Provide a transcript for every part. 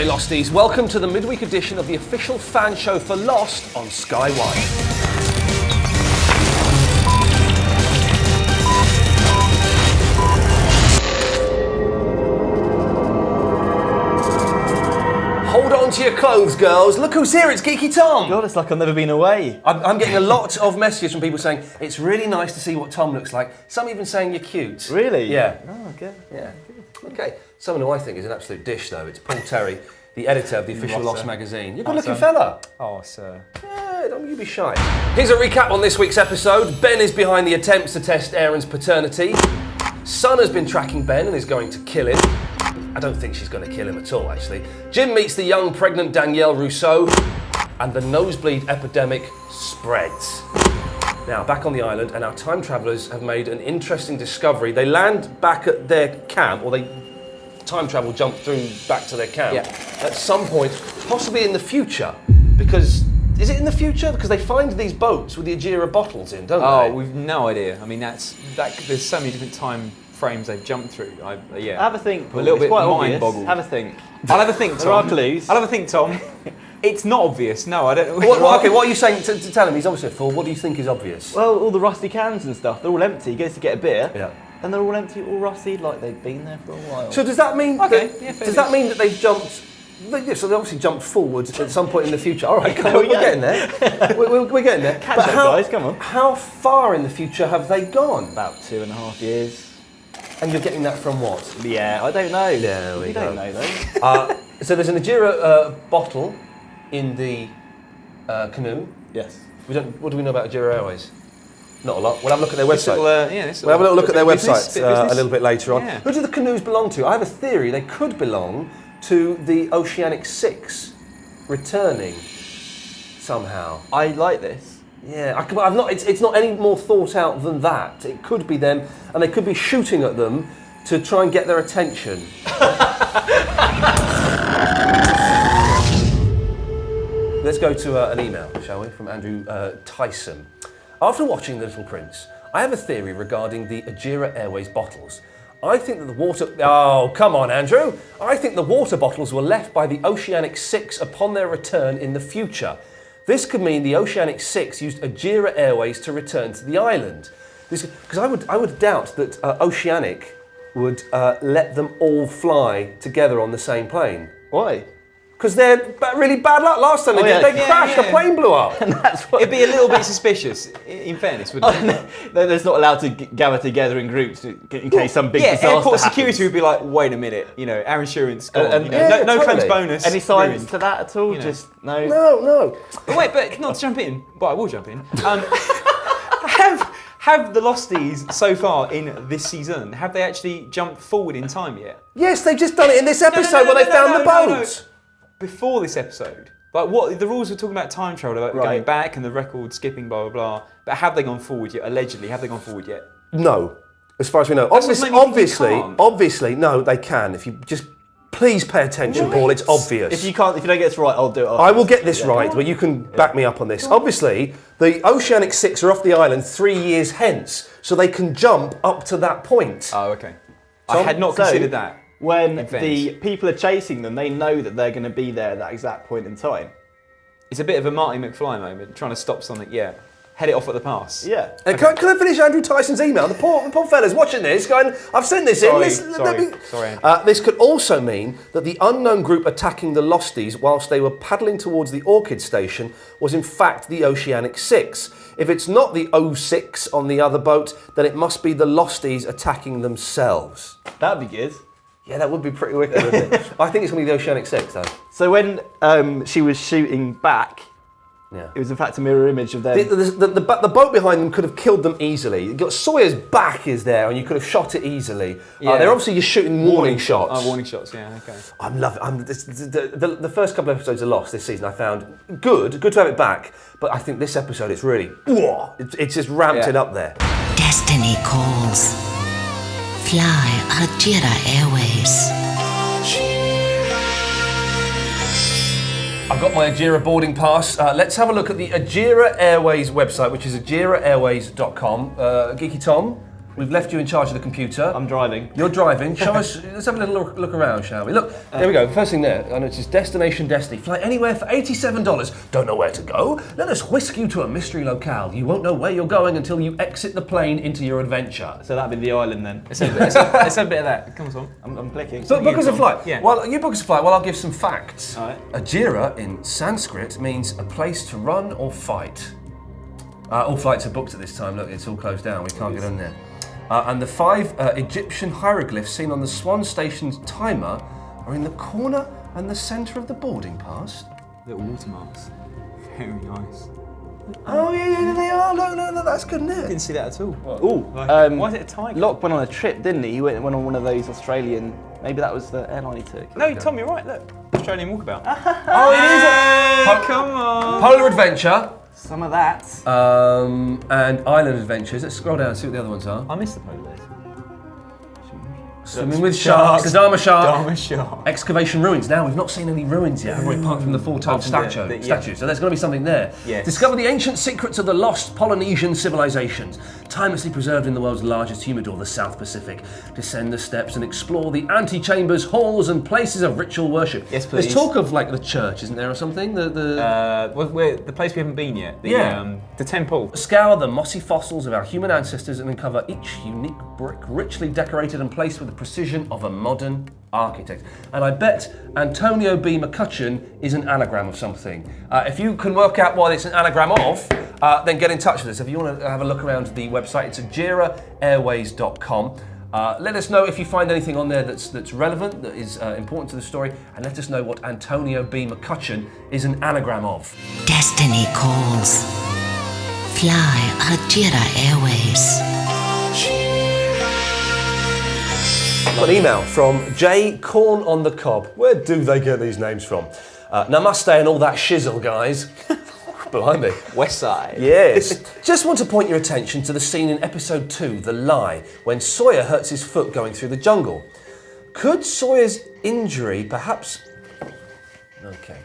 G'day Losties, welcome to the midweek edition of the official fan show for Lost on Sky One. Hold on to your clothes, girls. Look who's here, it's Geeky Tom. God, it's like I've never been away. I'm getting a lot of messages from people saying, it's really nice to see what Tom looks like. Some even saying you're cute. Really? Yeah. Oh, okay. Yeah. Okay. Someone who I think is an absolute dish, though. It's Paul Terry, the editor of the official Lost magazine. You're a good-looking fella. Oh, sir. Yeah, don't you be shy. Here's a recap on this week's episode. Ben is behind the attempts to test Aaron's paternity. Sun has been tracking Ben and is going to kill him. I don't think she's going to kill him at all, actually. Jim meets the young, pregnant Danielle Rousseau, and the nosebleed epidemic spreads. Now, back on the island, and our time travellers have made an interesting discovery. They land back at their camp, or they time travel jump through back to their camp at some point, possibly in the future, because... Is it in the future? Because they find these boats with the Ajira bottles in, don't they? Oh, we've no idea. I mean, there's so many different time frames they've jumped through. Have a think, Paul. A little It's bit quite mind-boggled. Have a think. I'll have a think, Tom. There are clues. I'll have a think, Tom. It's not obvious. No, I don't. Okay, what are you saying to tell him? He's obviously a fool. What do you think is obvious? Well, all the rusty cans and stuff, they're all empty. He goes to get a beer, Yeah. and they're all empty, all rusty, like they've been there for a while. So does that mean? Okay, That, yeah, fair does that mean that they've jumped? So they obviously jumped forwards at some point in the future. All right, come on, we're getting there. We're getting there. Catch up, guys, come on. How far in the future have they gone? About 2.5 years. And you're getting that from what? Yeah, I don't know. There we We go. don't know, though. So there's an Ajira bottle in the canoe. Yes. What do we know about Ajira Airways? Not a lot. We'll have a look at their website. We'll We'll have a little look at their business, website a little bit later on. Yeah. Who do the canoes belong to? I have a theory they could belong to the Oceanic 6 returning somehow. I like this. Yeah, I've not. It's not any more thought out than that. It could be them, and they could be shooting at them to try and get their attention. Let's go to an email, shall we, from Andrew Tyson. After watching The Little Prince, I have a theory regarding the Ajira Airways bottles. I think that the water... Oh, come on, Andrew. I think the water bottles were left by the Oceanic 6 upon their return in the future. This could mean the Oceanic 6 used Ajira Airways to return to the island. Because I would doubt that Oceanic would let them all fly together on the same plane. Why? Because they're really bad luck. Last time they crashed, the plane blew up. And that's what... It'd be a little bit suspicious, in fairness, wouldn't it? They're just not allowed to gather together in groups in case some big disaster airport happens. security would be like, wait a minute, our insurance gone. Yeah, no claims totally. bonus. Any signs ruined. to that at all? Just no. No. But wait, but not to jump in, but I will jump in. Have the Losties so far in this season, have they actually jumped forward in time yet? Yes, they've just done it in this episode where they found the boat. Before this episode, like what the rules were talking about time travel, about going back and the record skipping, blah blah blah. But have they gone forward yet? Allegedly, have they gone forward yet? No, as far as we know. That's what made me think they can't. Obviously, no, they can. If you just please pay attention, Paul. It's obvious. If you don't get this right, I'll do it. I will get this right, but you can back me up on this. Obviously, the Oceanic 6 are off the island 3 years hence, so they can jump up to that point. Oh, okay. I had not considered that. When the people are chasing them, they know that they're going to be there at that exact point in time. It's a bit of a Marty McFly moment, trying to stop something. Yeah, head it off at the pass. Yeah. Can I finish Andrew Tyson's email? The poor fella's watching this, going, I've sent this in. Sorry, Andrew. This could also mean that the unknown group attacking the Losties whilst they were paddling towards the Orchid Station was in fact the Oceanic 6. If it's not the O6 on the other boat, then it must be the Losties attacking themselves. That'd be good. Yeah, that would be pretty wicked, wouldn't it? I think it's going to be the Oceanic 6, though. So when she was shooting back, it was in fact a mirror image of them. The boat behind them could have killed them easily. You got Sawyer's back is there, and you could have shot it easily. Yeah. They're obviously just shooting warning shots. Oh, warning shots. Yeah, okay. I'm loving. The first couple of episodes of Lost this season, I found good to have it back. But I think this episode, it's really, it's just ramped it up there. Destiny calls. Fly Ajira Airways. I've got my Ajira boarding pass. Let's have a look at the Ajira Airways website, which is ajiraairways.com. Geeky Tom, We've left you in charge of the computer. I'm driving. You're driving. Show us. Let's have a little look around, shall we? Look, there we go. First thing there. I know it's just Destination Destiny. Fly anywhere for $87. Don't know where to go? Let us whisk you to a mystery locale. You won't know where you're going until you exit the plane into your adventure. So that'd be the island then. Let's have a bit of that. Come on. I'm clicking. So book us a flight. Yeah. Well, you book us a flight. Well, I'll give some facts. All right. Ajira in Sanskrit means a place to run or fight. All flights are booked at this time. Look, it's all closed down. We can't get in there. And the 5 Egyptian hieroglyphs seen on the Swan Station's timer are in the corner and the centre of the boarding pass. Little watermarks. Very nice. Oh yeah, they are. Look, that's good, isn't it? Didn't see that at all. Why is it a tiger? Locke went on a trip, didn't he? He went on one of those Australian. Maybe that was the airline he took. No, Tom, you're right. Look, Australian walkabout. Oh, it is. Come on. Polar Adventure. Some of that. And Island Adventures. Let's scroll down and see what the other ones are. I missed the polar days. Swimming with sharks. The Dharma shark. Dharma shark. Excavation ruins. Now, we've not seen any ruins yet, have we? Apart from the four-toed statue. So there's going to be something there. Yes. Discover the ancient secrets of the lost Polynesian civilizations, timelessly preserved in the world's largest humidor, the South Pacific. Descend the steps and explore the antechambers, halls, and places of ritual worship. Yes, please. There's talk of like the church, isn't there, or something? The place we haven't been yet. The temple. Scour the mossy fossils of our human ancestors and uncover each unique brick, richly decorated and placed with the precision of a modern architect. And I bet Antonio B. McCutcheon is an anagram of something. If you can work out what it's an anagram of, then get in touch with us. If you want to have a look around the website, it's ajiraairways.com. Let us know if you find anything on there that's relevant, that is important to the story, and let us know what Antonio B. McCutcheon is an anagram of. Destiny calls. Fly Ajira Airways. Got an email from J. Corn on the Cob. Where do they get these names from? Namaste and all that shizzle, guys. Blimey. West Side. Yes. Just want to point your attention to the scene in episode 2, The Lie, when Sawyer hurts his foot going through the jungle. Could Sawyer's injury perhaps... Okay.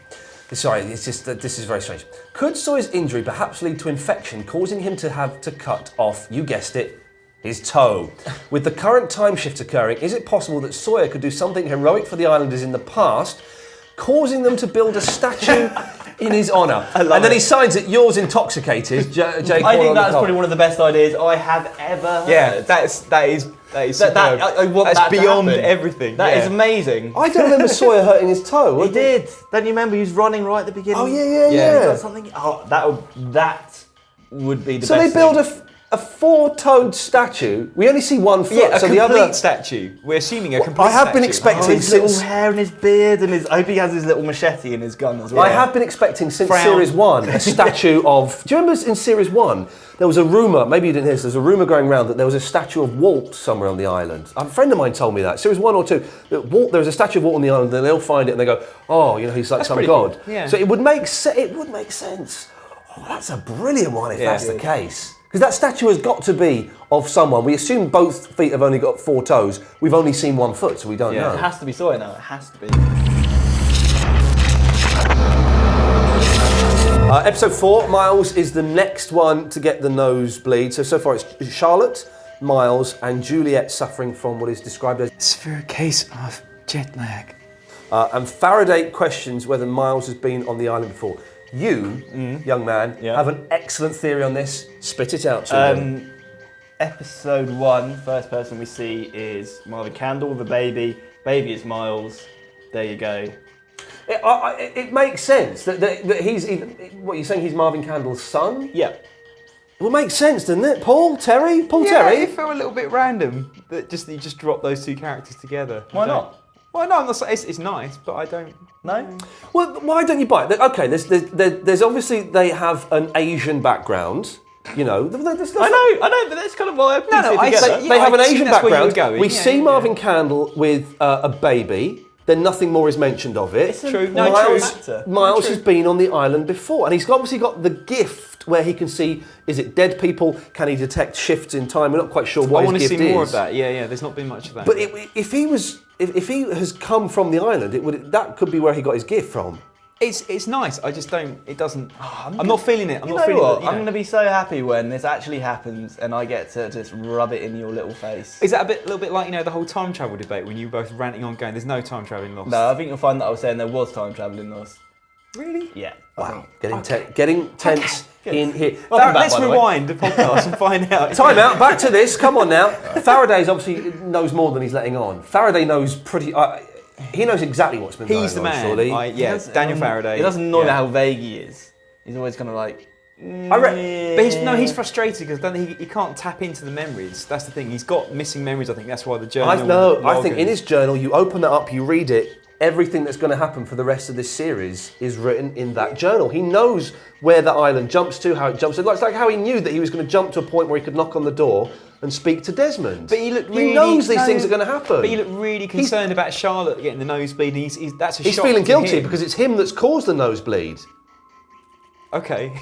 Sorry, it's just that this is very strange. Could Sawyer's injury perhaps lead to infection, causing him to have to cut off, you guessed it, his toe? With the current time shift occurring, is it possible that Sawyer could do something heroic for the islanders in the past, causing them to build a statue in his honour? And then he signs it, yours intoxicated, J. I think that's probably one of the best ideas I have ever heard. Yeah, that is I want that's that to beyond happen. everything. That is amazing. I don't remember Sawyer hurting his toe. He did. Don't you remember he was running right at the beginning? Oh, yeah. He got something. Oh, that would be the best. So they build thing. a four-toed statue. We only see one foot. Yeah, a so complete the other statue. We're assuming a complete I have been statue. expecting his since little hair and his beard and his. I hope he has his little machete in his gun as well. I have been expecting since Frown. Series 1 a statue of... Do you remember in Series 1, there was a rumour, maybe you didn't hear this, there's a rumour going around that there was a statue of Walt somewhere on the island. A friend of mine told me that, Series 1 or 2, that Walt, there was a statue of Walt on the island, and they'll find it and they go, oh, you know, he's like some god. Cool. Yeah. So it would make sense. Oh, that's a brilliant one if that's the case. Because that statue has got to be of someone. We assume both feet have only got 4 toes. We've only seen 1 foot, so we don't know. It has to be Sawyer now. It has to be. Episode 4, Miles is the next one to get the nosebleed. So far it's Charlotte, Miles, and Juliet suffering from what is described as severe case of jet lag. and Faraday questions whether Miles has been on the island before. You, young man, have an excellent theory on this. Spit it out to me. Episode 1, first person we see is Marvin Candle, the baby. Baby is Miles. There you go. It makes sense that he's... What, you're saying he's Marvin Candle's son? Yeah. Well, it makes sense, doesn't it? Paul Terry? Yeah, it felt a little bit random that you just drop those two characters together. Why not? Well, no, I'm not saying it's nice, but I don't. No? Well, why don't you buy it? Okay, there's obviously they have an Asian background. You know, I know, but that's kind of why I put it together. They have an Asian background. We Yeah, see Marvin Candle with a baby. Then nothing more is mentioned of it. True. Miles has been on the island before, and he's obviously got the gift where he can see, is it dead people? Can he detect shifts in time? We're not quite sure what his gift is. I want to see more of that. Yeah. There's not been much of that. But if he has come from the island, that could be where he got his gift from. It's nice. I just don't. It doesn't. I'm not feeling it. I'm not feeling it. I'm going to be so happy when this actually happens and I get to just rub it in your little face. Is that a little bit like the whole time travel debate when you were both ranting on going? There's no time travel in Lost. No, I think you'll find that I was saying there was time travel in Lost. Really? Yeah. Wow. Getting tense in here. Let's rewind the podcast and find out. Time out. Back to this. Come on now. Faraday's obviously knows more than he's letting on. Faraday knows pretty. He knows exactly what's been going on. He's the man. Surely. Daniel Faraday. It doesn't annoy me how vague he is. He's always kind of like. But he's frustrated because he can't tap into the memories. That's the thing. He's got missing memories. I think that's why the journal. I think in his journal, you open that up, you read it. Everything that's going to happen for the rest of this series is written in that journal. He knows where the island jumps to, how it jumps to. It's like how he knew that he was going to jump to a point where he could knock on the door and speak to Desmond. But he knows these things are going to happen. But he looked really concerned about Charlotte getting the nosebleed. And he's feeling guilty because it's him that's caused the nosebleed. Okay.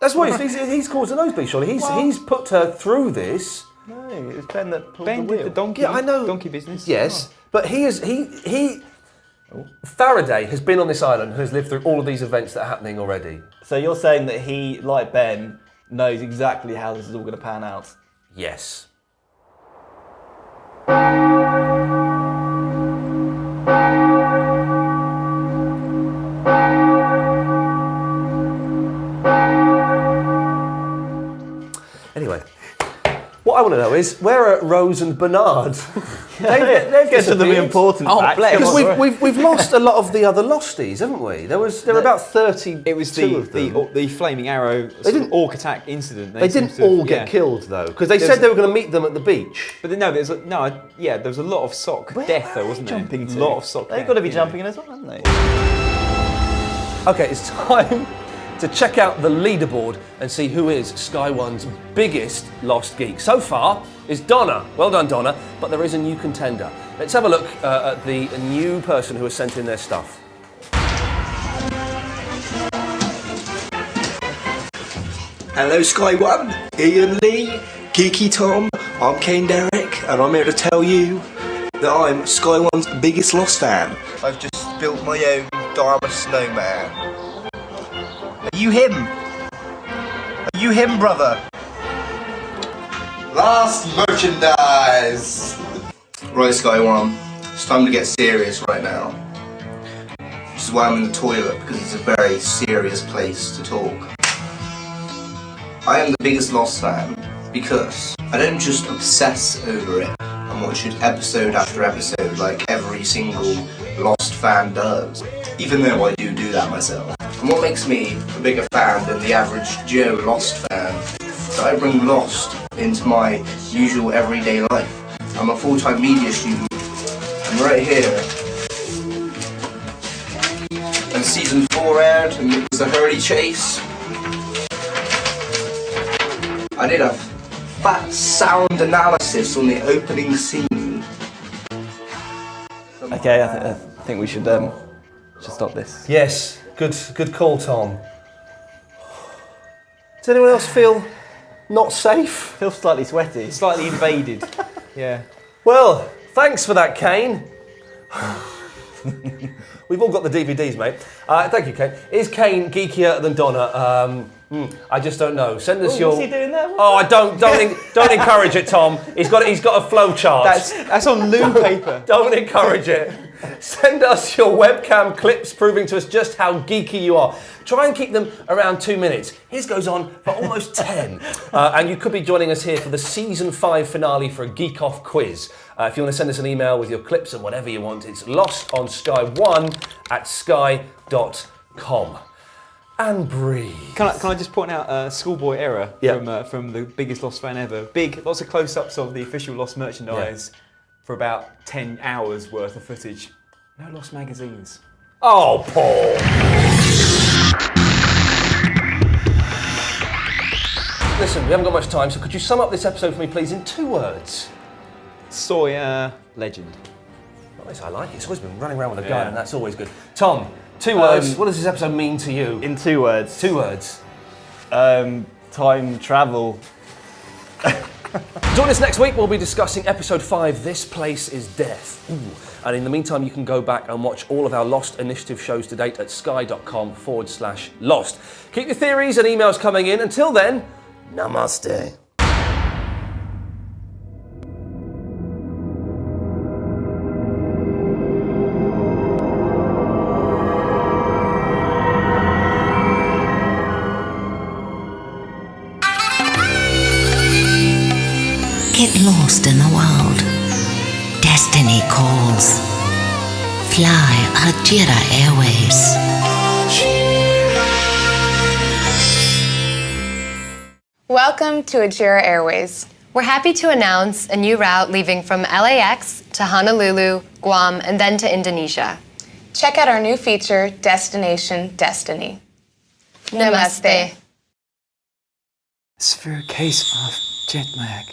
That's why he's caused the nosebleed, surely. He's put her through this. No, it was Ben that pulled Ben the wheel. did the donkey. Yeah, I know. Donkey business. Yes, but Faraday has been on this island and has lived through all of these events that are happening already. So you're saying that he, like Ben, knows exactly how this is all going to pan out? Yes. Anyway, what I want to know is, where are Rose and Bernard? They've get to the important facts. Because we've lost a lot of the other Losties, haven't we? There were about 30. It was the Flaming Arrow orc attack incident. They didn't all get killed though, because they said they were going to meet them at the beach. But there was a lot of sock death though, wasn't there? Jumping to? A lot of sock. They've got to be jumping in as well, haven't they? Okay, it's time to check out the leaderboard and see who is Sky One's biggest lost geek. So far is Donna. Well done, Donna, but there is a new contender. Let's have a look at the new person who has sent in their stuff. Hello Sky One, Ian Lee, Geeky Tom, I'm Kane Derrick, and I'm here to tell you that I'm Sky One's biggest Lost fan. I've just built my own Dharma snowman. Are you him? Are you him, brother? Last merchandise! Right, Sky One, it's time to get serious right now. Which is why I'm in the toilet, because it's a very serious place to talk. I am the biggest Lost fan because I don't just obsess over it and watch it episode after episode like every single Lost fan does, even though I do that myself. And what makes me a bigger fan than the average Joe Lost fan is that I bring Lost into my usual everyday life. I'm a full-time media student, and right here, when season 4 aired and it was a hurley chase, I did a fat sound analysis on the opening scene. Okay, I think we should stop this. Yes, good call, Tom. Does anyone else feel not safe? Feel slightly sweaty. Slightly invaded. Yeah. Well, thanks for that, Kane. We've all got the DVDs, mate. Thank you, Kane. Is Kane geekier than Donna? I just don't know. Send us your. What's he doing there? Don't encourage it, Tom. He's got a flow chart. That's on loom paper. Don't encourage it. Send us your webcam clips proving to us just how geeky you are. Try and keep them around 2 minutes. His goes on for almost 10. And you could be joining us here for the season 5 finale for a Geek Off quiz. If you want to send us an email with your clips and whatever you want, it's lostonsky1@sky.com. And breathe. Can I just point out a schoolboy error from the biggest Lost fan ever? Lots of close-ups of the official Lost merchandise for about 10 hours worth of footage. No Lost magazines. Oh, Paul. Listen, we haven't got much time, so could you sum up this episode for me, please, in 2 words? Sawyer, legend. Nice, I like it. It's always been running around with a gun, and that's always good. Tom, 2 words. What does this episode mean to you? In 2 words. 2 words. Time travel. Join us next week. We'll be discussing episode 5, This Place is Death. Ooh. And in the meantime, you can go back and watch all of our Lost Initiative shows to date at sky.com/lost. Keep your theories and emails coming in. Until then, namaste. Get lost in the world. Destiny calls. Fly Hajira Airways. Welcome to Ajira Airways. We're happy to announce a new route leaving from LAX to Honolulu, Guam, and then to Indonesia. Check out our new feature, Destination Destiny. Namaste. It's for a case of jet lag.